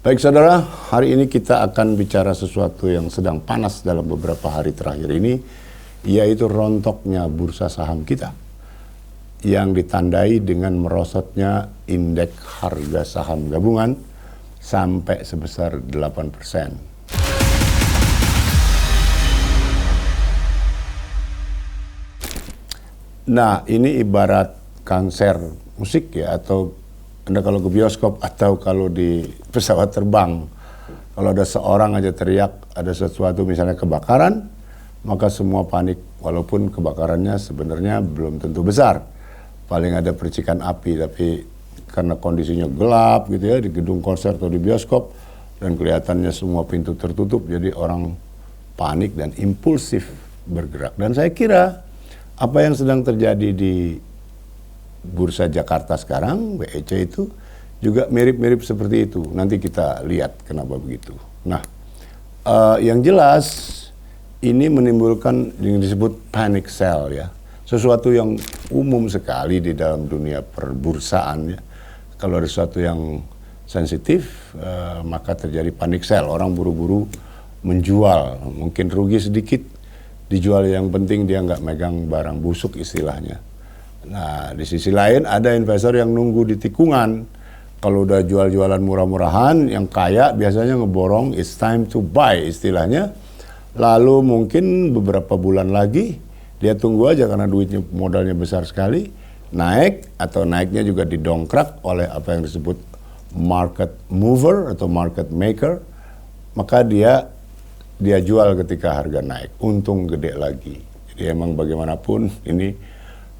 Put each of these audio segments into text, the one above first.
Baik saudara, hari ini kita akan bicara sesuatu yang sedang panas dalam beberapa hari terakhir ini, yaitu rontoknya bursa saham kita yang ditandai dengan merosotnya indeks harga saham gabungan sampai sebesar 8%. Nah, ini ibarat konser musik ya, atau Anda kalau ke bioskop atau kalau di pesawat terbang, kalau ada seorang aja teriak ada sesuatu misalnya kebakaran, maka semua panik walaupun kebakarannya sebenarnya belum tentu besar. Paling ada percikan api, tapi karena kondisinya gelap gitu ya di gedung konser atau di bioskop dan kelihatannya semua pintu tertutup, jadi orang panik dan impulsif bergerak. Dan saya kira apa yang sedang terjadi di Bursa Jakarta sekarang, BEC itu juga mirip-mirip seperti itu. Nanti kita lihat kenapa begitu. Nah, yang jelas ini menimbulkan yang disebut panic sell ya. Sesuatu yang umum sekali di dalam dunia perbursaan ya. Kalau ada sesuatu yang sensitif, maka terjadi panic sell. Orang buru-buru menjual, mungkin rugi sedikit, dijual, yang penting dia nggak megang barang busuk istilahnya. Nah, di sisi lain ada investor yang nunggu di tikungan. Kalau udah jual-jualan murah-murahan, yang kaya biasanya ngeborong, it's time to buy istilahnya. Lalu mungkin beberapa bulan lagi, dia tunggu aja karena duitnya modalnya besar sekali, naik atau naiknya juga didongkrak oleh apa yang disebut market mover atau market maker, maka dia jual ketika harga naik, untung gede lagi. Jadi emang bagaimanapun ini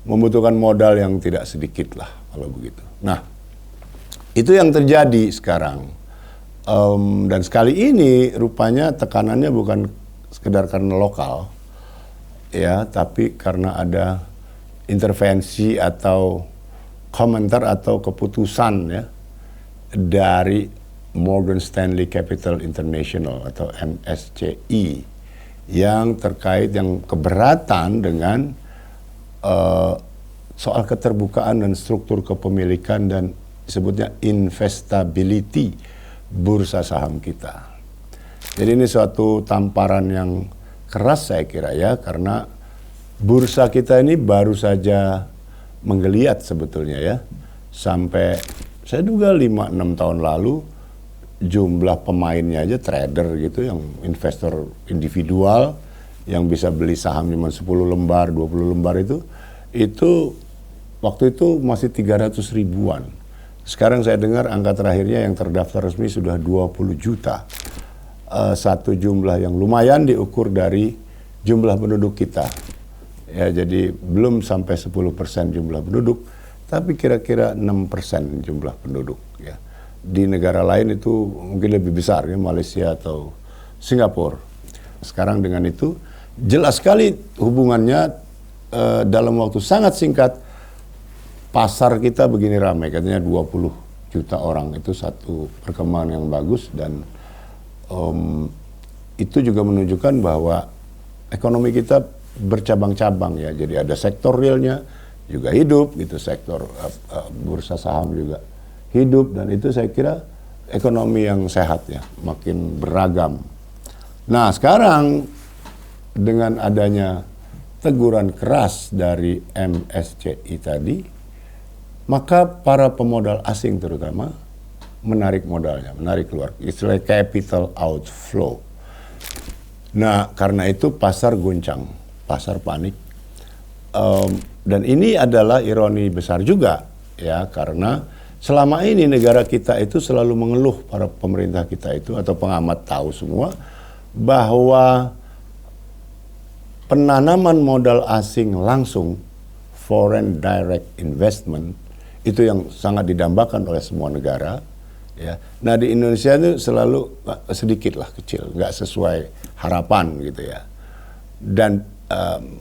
membutuhkan modal yang tidak sedikit lah kalau begitu. Nah, itu yang terjadi sekarang. Dan sekali ini rupanya tekanannya bukan sekedar karena lokal, ya, tapi karena ada intervensi atau komentar atau keputusan ya dari Morgan Stanley Capital International atau MSCI yang terkait yang keberatan dengan soal keterbukaan dan struktur kepemilikan dan disebutnya investability bursa saham kita. Jadi ini suatu tamparan yang keras saya kira ya, karena bursa kita ini baru saja menggeliat sebetulnya ya. Sampai saya duga 5-6 tahun lalu jumlah pemainnya aja trader gitu, yang investor individual yang bisa beli saham cuma 10 lembar, 20 lembar itu waktu itu masih 300 ribuan. Sekarang saya dengar angka terakhirnya yang terdaftar resmi sudah 20 juta. Satu jumlah yang lumayan diukur dari jumlah penduduk kita. Ya, jadi belum sampai 10% jumlah penduduk, tapi kira-kira 6% jumlah penduduk ya. Di negara lain itu mungkin lebih besar ya, Malaysia atau Singapura. Sekarang dengan itu jelas sekali hubungannya dalam waktu sangat singkat. Pasar kita begini ramai, katanya 20 juta orang, itu satu perkembangan yang bagus. Dan itu juga menunjukkan bahwa ekonomi kita bercabang-cabang ya. Jadi ada sektor realnya juga hidup gitu, sektor bursa saham juga hidup, dan itu saya kira ekonomi yang sehat ya, makin beragam. Nah, sekarang dengan adanya teguran keras dari MSCI tadi, maka para pemodal asing terutama menarik modalnya, menarik keluar, istilah capital outflow. Nah, karena itu pasar goncang, pasar panik. Dan ini adalah ironi besar juga ya, karena selama ini negara kita itu selalu mengeluh, para pemerintah kita itu atau pengamat tahu semua, bahwa penanaman modal asing langsung, foreign direct investment, itu yang sangat didambakan oleh semua negara ya. Nah, di Indonesia itu selalu sedikit lah, kecil, nggak sesuai harapan gitu ya. Dan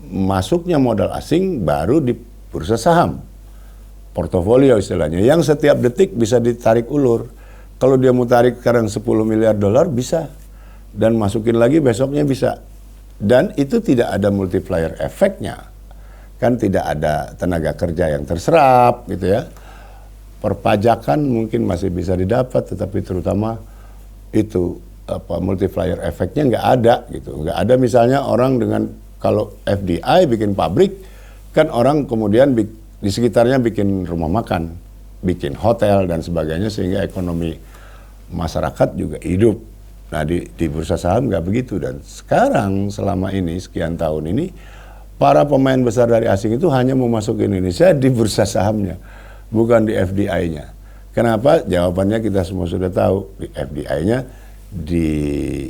masuknya modal asing baru di bursa saham, portofolio istilahnya, yang setiap detik bisa ditarik ulur. Kalau dia mau tarik sekarang 10 miliar dolar bisa, dan masukin lagi besoknya bisa. Dan itu tidak ada multiplier efeknya. Kan tidak ada tenaga kerja yang terserap gitu ya. Perpajakan mungkin masih bisa didapat, tetapi terutama itu multiplier efeknya nggak ada gitu. Nggak ada misalnya orang dengan kalau FDI bikin pabrik, kan orang kemudian di sekitarnya bikin rumah makan, bikin hotel dan sebagainya sehingga ekonomi masyarakat juga hidup. Nah di bursa saham nggak begitu, dan sekarang selama ini sekian tahun ini para pemain besar dari asing itu hanya mau masuk ke Indonesia di bursa sahamnya, bukan di FDI-nya. Kenapa? Jawabannya kita semua sudah tahu. Di FDI-nya di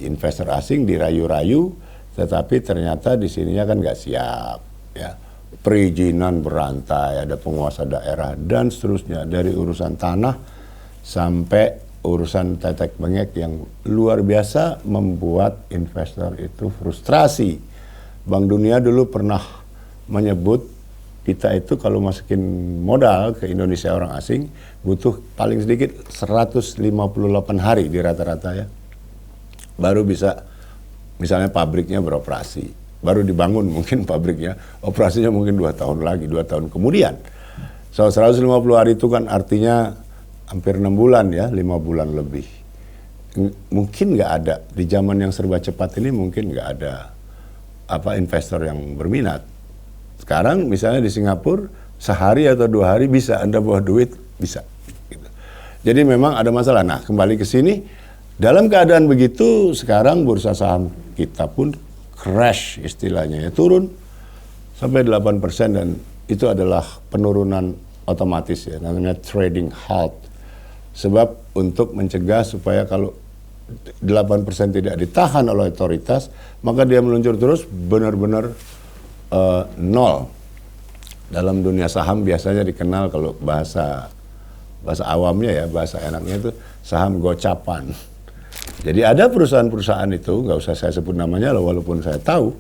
investor asing dirayu-rayu, tetapi ternyata di sininya kan nggak siap, ya. Perizinan berantai, ada penguasa daerah dan seterusnya, dari urusan tanah sampai urusan tetek bengek yang luar biasa membuat investor itu frustrasi. Bank Dunia dulu pernah menyebut kita itu kalau masukin modal ke Indonesia orang asing butuh paling sedikit 158 hari di rata-rata ya, baru bisa misalnya pabriknya beroperasi, baru dibangun mungkin pabriknya, operasinya mungkin 2 tahun lagi, 2 tahun kemudian. So 150 hari itu kan artinya hampir 6 bulan ya, 5 bulan lebih. Mungkin nggak ada, di zaman yang serba cepat ini mungkin nggak ada investor yang berminat. Sekarang misalnya di Singapura sehari atau 2 hari bisa Anda bawa duit, bisa. Gitu. Jadi memang ada masalah. Nah kembali ke sini, dalam keadaan begitu sekarang bursa saham kita pun crash istilahnya ya, turun sampai 8% dan itu adalah penurunan otomatis ya, namanya trading halt. Sebab untuk mencegah supaya kalau 8% tidak ditahan oleh otoritas, maka dia meluncur terus benar-benar nol. Dalam dunia saham biasanya dikenal kalau bahasa awamnya ya, bahasa enaknya itu saham gocapan. Jadi ada perusahaan-perusahaan itu, nggak usah saya sebut namanya loh, walaupun saya tahu,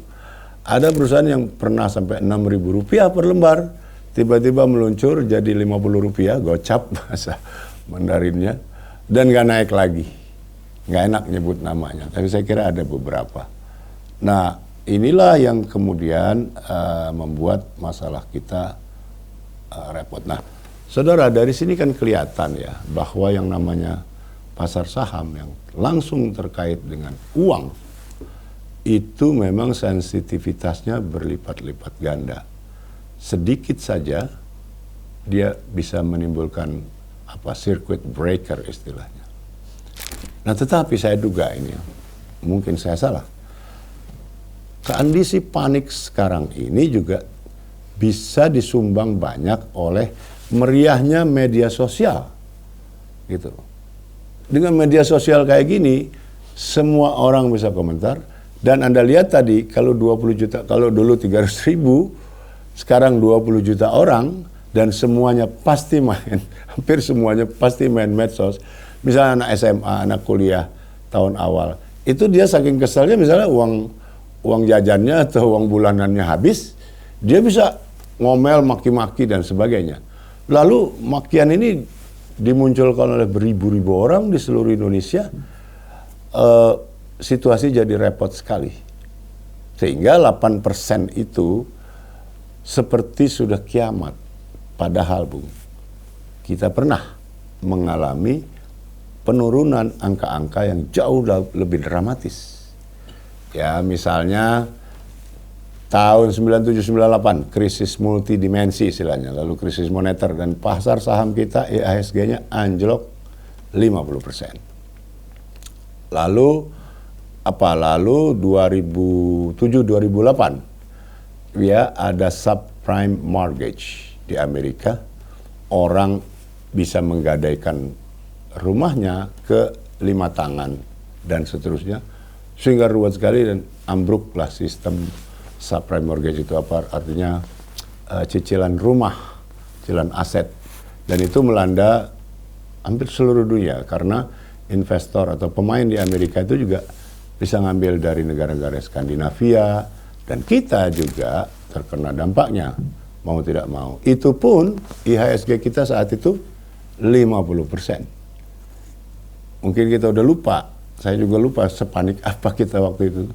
ada perusahaan yang pernah sampai Rp6.000 per lembar, tiba-tiba meluncur jadi Rp50, gocap bahasa Mandarinnya, dan nggak naik lagi. Nggak enak nyebut namanya, tapi saya kira ada beberapa. Nah, inilah yang kemudian membuat masalah kita repot. Nah, saudara, dari sini kan kelihatan ya bahwa yang namanya pasar saham yang langsung terkait dengan uang itu memang sensitivitasnya berlipat-lipat ganda. Sedikit saja dia bisa menimbulkan circuit breaker istilahnya. Nah, tetapi saya duga ini, mungkin saya salah, kondisi panik sekarang ini juga bisa disumbang banyak oleh meriahnya media sosial, gitu. Dengan media sosial kayak gini, semua orang bisa komentar, dan Anda lihat tadi kalau 20 juta, kalau dulu 300.000, sekarang 20 juta orang, dan semuanya pasti main, hampir semuanya pasti main medsos. Misalnya anak SMA, anak kuliah tahun awal, itu dia saking keselnya misalnya uang jajannya atau uang bulanannya habis, dia bisa ngomel, maki-maki dan sebagainya. Lalu makian ini dimunculkan oleh beribu-ribu orang di seluruh Indonesia. Situasi jadi repot sekali. Sehingga 8% itu seperti sudah kiamat. Padahal Bung, kita pernah mengalami penurunan angka-angka yang jauh lebih dramatis. Ya, misalnya tahun 97-98, krisis multidimensi istilahnya, lalu krisis moneter, dan pasar saham kita IHSG-nya anjlok 50%. Lalu 2007-2008 ya ada subprime mortgage di Amerika, orang bisa menggadaikan rumahnya ke 5 tangan dan seterusnya, sehingga ruwet sekali dan ambruklah sistem subprime mortgage. Itu apa artinya? Cicilan rumah, cicilan aset, dan itu melanda hampir seluruh dunia karena investor atau pemain di Amerika itu juga bisa ngambil dari negara-negara Skandinavia, dan kita juga terkena dampaknya mau tidak mau. Itu pun IHSG kita saat itu 50%. Mungkin kita udah lupa, saya juga lupa sepanik apa kita waktu itu.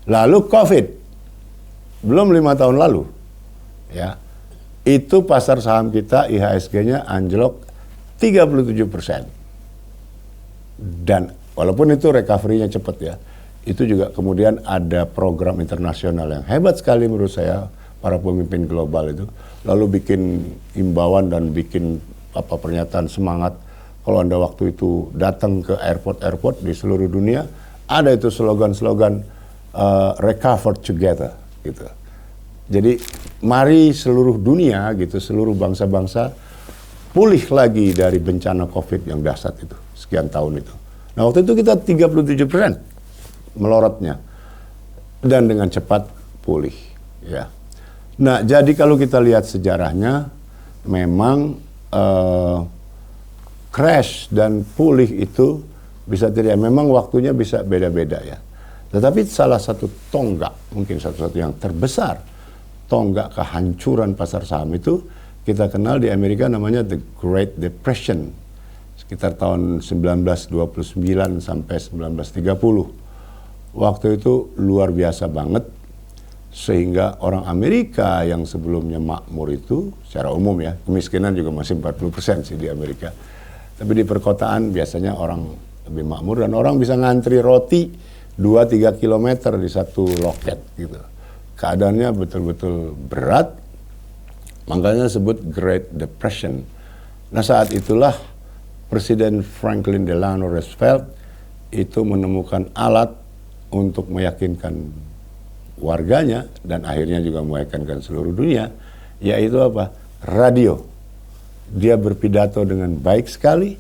Lalu COVID, belum 5 tahun lalu, ya, itu pasar saham kita IHSG-nya anjlok 37%. Dan walaupun itu recovery-nya cepat ya, itu juga kemudian ada program internasional yang hebat sekali menurut saya, para pemimpin global itu, lalu bikin imbauan dan bikin pernyataan semangat. Kalau Anda waktu itu datang ke airport-airport di seluruh dunia, ada itu slogan-slogan recover together gitu. Jadi mari seluruh dunia gitu, seluruh bangsa-bangsa pulih lagi dari bencana COVID yang dahsyat itu, sekian tahun itu. Nah waktu itu kita 37% melorotnya dan dengan cepat pulih ya. Nah jadi kalau kita lihat sejarahnya memang crash dan pulih itu bisa tidak, memang waktunya bisa beda-beda ya. Tetapi salah satu tonggak, mungkin satu-satu yang terbesar tonggak kehancuran pasar saham itu kita kenal di Amerika namanya The Great Depression, sekitar tahun 1929 sampai 1930. Waktu itu luar biasa banget, sehingga orang Amerika yang sebelumnya makmur itu secara umum ya, kemiskinan juga masih 40% sih di Amerika. Tapi di perkotaan biasanya orang lebih makmur dan orang bisa ngantri roti 2-3 kilometer di satu loket gitu. Keadaannya betul-betul berat, makanya disebut Great Depression. Nah saat itulah Presiden Franklin Delano Roosevelt itu menemukan alat untuk meyakinkan warganya dan akhirnya juga meyakinkan seluruh dunia, yaitu apa? Radio. Dia berpidato dengan baik sekali,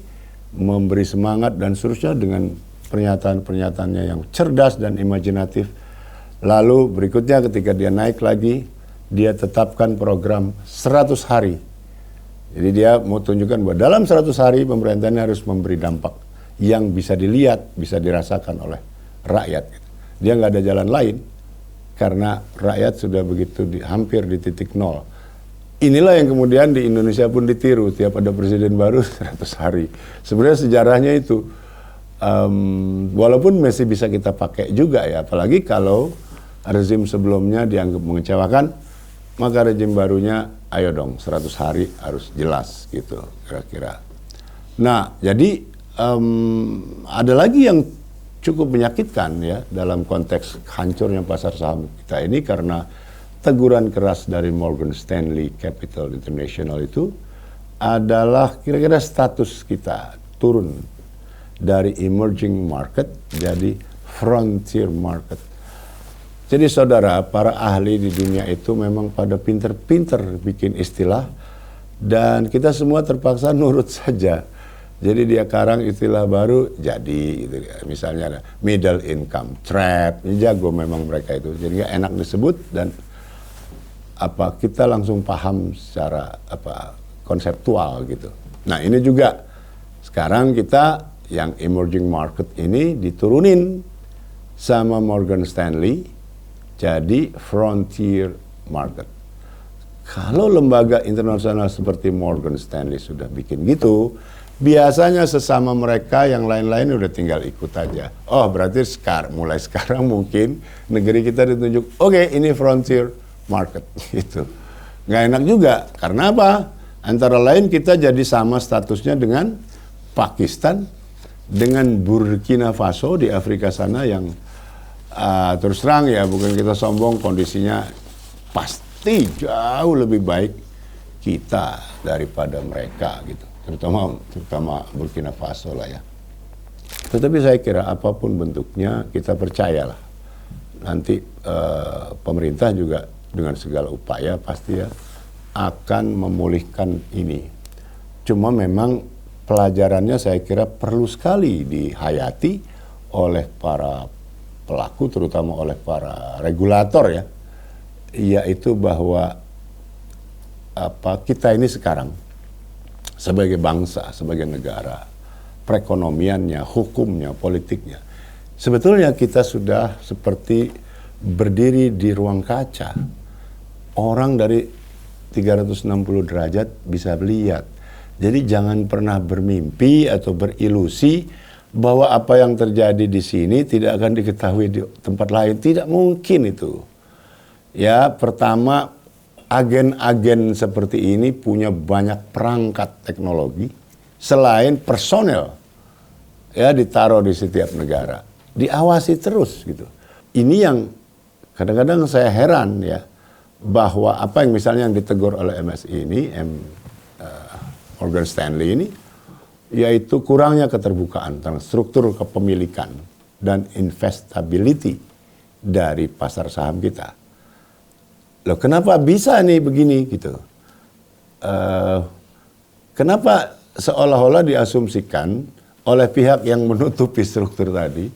memberi semangat dan seterusnya dengan pernyataan-pernyataannya yang cerdas dan imajinatif. Lalu berikutnya ketika dia naik lagi, dia tetapkan program 100 hari. Jadi dia mau tunjukkan bahwa dalam 100 hari pemerintahnya harus memberi dampak yang bisa dilihat, bisa dirasakan oleh rakyat. Dia nggak ada jalan lain karena rakyat sudah begitu hampir di titik nol. Inilah yang kemudian di Indonesia pun ditiru, tiap ada presiden baru 100 hari. Sebenarnya sejarahnya itu walaupun masih bisa kita pakai juga ya, apalagi kalau rezim sebelumnya dianggap mengecewakan, maka rezim barunya ayo dong 100 hari harus jelas gitu kira-kira. Nah jadi ada lagi yang cukup menyakitkan ya dalam konteks hancurnya pasar saham kita ini, karena teguran keras dari Morgan Stanley Capital International itu adalah kira-kira status kita turun dari emerging market jadi frontier market. Jadi saudara, para ahli di dunia itu memang pada pinter-pinter bikin istilah dan kita semua terpaksa nurut saja. Jadi dia karang istilah baru jadi gitu. Misalnya ada middle income trap, ini jago memang mereka itu. Jadi gak enak disebut dan kita langsung paham secara konseptual gitu. Nah ini juga sekarang kita yang emerging market ini diturunin sama Morgan Stanley jadi frontier market. Kalau lembaga internasional seperti Morgan Stanley sudah bikin gitu, biasanya sesama mereka yang lain-lain udah tinggal ikut aja. Oh berarti mulai sekarang mungkin negeri kita ditunjuk, oke, ini frontier market gitu. Nggak enak juga, karena apa? Antara lain kita jadi sama statusnya dengan Pakistan, dengan Burkina Faso di Afrika sana yang terus terang ya, bukan kita sombong, kondisinya pasti jauh lebih baik kita daripada mereka gitu. Terutama Burkina Faso lah ya. Tetapi saya kira apapun bentuknya kita percayalah nanti pemerintah juga dengan segala upaya pasti ya akan memulihkan ini. Cuma memang pelajarannya saya kira perlu sekali dihayati oleh para pelaku, terutama oleh para regulator ya, yaitu bahwa kita ini sekarang sebagai bangsa, sebagai negara, perekonomiannya, hukumnya, politiknya, sebetulnya kita sudah seperti berdiri di ruang kaca. Orang dari 360 derajat bisa lihat. Jadi jangan pernah bermimpi atau berilusi bahwa apa yang terjadi di sini tidak akan diketahui di tempat lain. Tidak mungkin itu. Ya, pertama, agen-agen seperti ini punya banyak perangkat teknologi selain personel ya ditaruh di setiap negara, diawasi terus gitu. Ini yang kadang-kadang saya heran ya, bahwa apa yang misalnya yang ditegur oleh MSI ini, Morgan Stanley ini, yaitu kurangnya keterbukaan tentang struktur kepemilikan dan investability dari pasar saham kita. Loh, kenapa bisa nih begini gitu? Kenapa seolah-olah diasumsikan oleh pihak yang menutupi struktur tadi,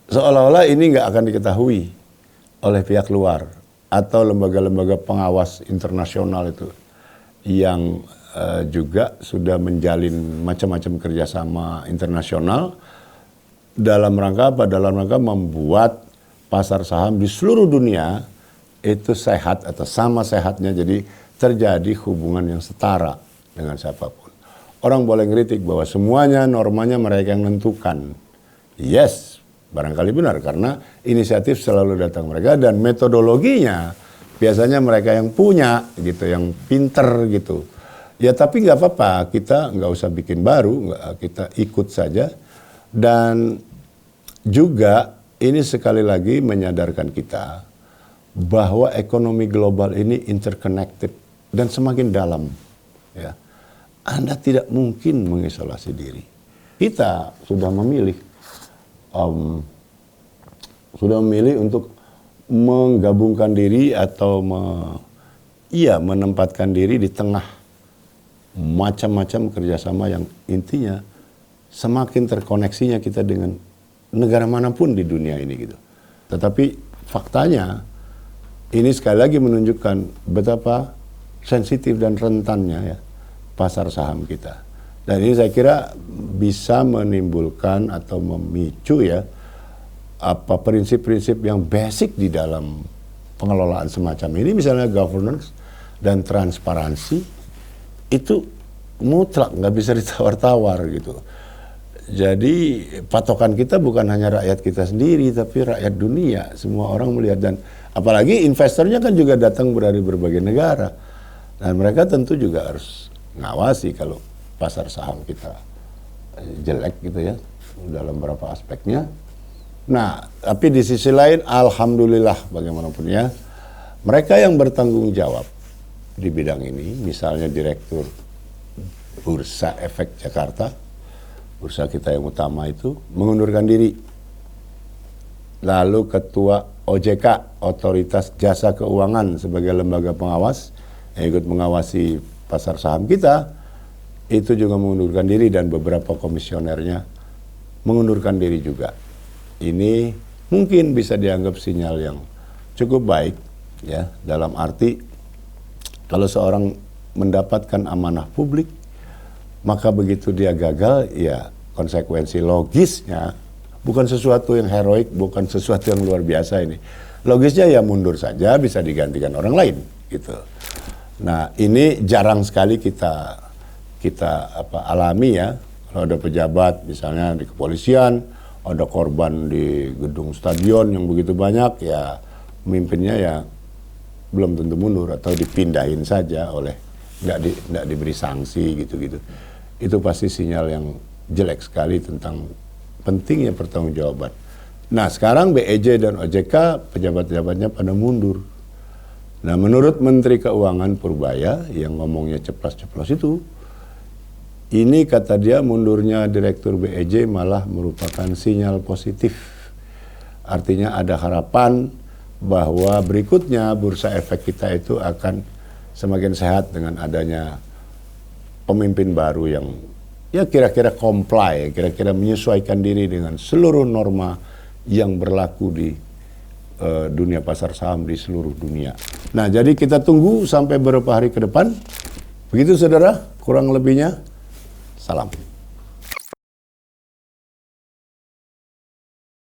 seolah-olah ini nggak akan diketahui oleh pihak luar atau lembaga-lembaga pengawas internasional itu yang juga sudah menjalin macam-macam kerjasama internasional dalam rangka apa? Dalam rangka membuat pasar saham di seluruh dunia itu sehat atau sama sehatnya, jadi terjadi hubungan yang setara dengan siapapun. Orang boleh ngeritik bahwa semuanya normanya mereka yang menentukan. Yes, barangkali benar karena inisiatif selalu datang mereka dan metodologinya biasanya mereka yang punya gitu, yang pinter gitu. Ya tapi nggak apa-apa, kita nggak usah bikin baru, kita ikut saja. Dan juga ini sekali lagi menyadarkan kita bahwa ekonomi global ini interconnected dan semakin dalam. Ya. Anda tidak mungkin mengisolasi diri. Kita sudah memilih untuk menggabungkan diri atau menempatkan diri di tengah macam-macam kerjasama yang intinya semakin terkoneksinya kita dengan negara manapun di dunia ini gitu. Tetapi faktanya ini sekali lagi menunjukkan betapa sensitif dan rentannya ya pasar saham kita. Dan ini saya kira bisa menimbulkan atau memicu ya apa prinsip-prinsip yang basic di dalam pengelolaan semacam ini, misalnya governance dan transparansi, itu mutlak, nggak bisa ditawar-tawar gitu. Jadi patokan kita bukan hanya rakyat kita sendiri, tapi rakyat dunia, semua orang melihat. Dan apalagi investornya kan juga datang dari berbagai negara, dan mereka tentu juga harus ngawasi kalau pasar saham kita jelek gitu ya dalam beberapa aspeknya. Nah, tapi di sisi lain alhamdulillah bagaimanapun ya, mereka yang bertanggung jawab di bidang ini, misalnya Direktur Bursa Efek Jakarta, bursa kita yang utama itu mengundurkan diri. Lalu Ketua OJK, Otoritas Jasa Keuangan sebagai lembaga pengawas yang ikut mengawasi pasar saham kita, itu juga mengundurkan diri dan beberapa komisionernya mengundurkan diri juga. Ini mungkin bisa dianggap sinyal yang cukup baik ya, dalam arti kalau seorang mendapatkan amanah publik, maka begitu dia gagal, ya konsekuensi logisnya bukan sesuatu yang heroik, bukan sesuatu yang luar biasa ini. Logisnya ya mundur saja, bisa digantikan orang lain gitu. Nah, ini jarang sekali kita alami ya. Kalau ada pejabat misalnya di kepolisian, ada korban di gedung stadion yang begitu banyak, ya pemimpinnya ya belum tentu mundur atau dipindahin saja oleh nggak diberi sanksi gitu-gitu. Itu pasti sinyal yang jelek sekali tentang pentingnya pertanggungjawaban. Nah, sekarang BEJ dan OJK pejabat-pejabatnya pada mundur. Nah, menurut Menteri Keuangan Purbaya yang ngomongnya ceplas-ceplos itu, ini kata dia mundurnya Direktur BEJ malah merupakan sinyal positif. Artinya ada harapan bahwa berikutnya bursa efek kita itu akan semakin sehat dengan adanya pemimpin baru yang ya kira-kira comply, kira-kira menyesuaikan diri dengan seluruh norma yang berlaku di dunia pasar saham di seluruh dunia. Nah, jadi kita tunggu sampai beberapa hari ke depan. Begitu saudara, kurang lebihnya salam.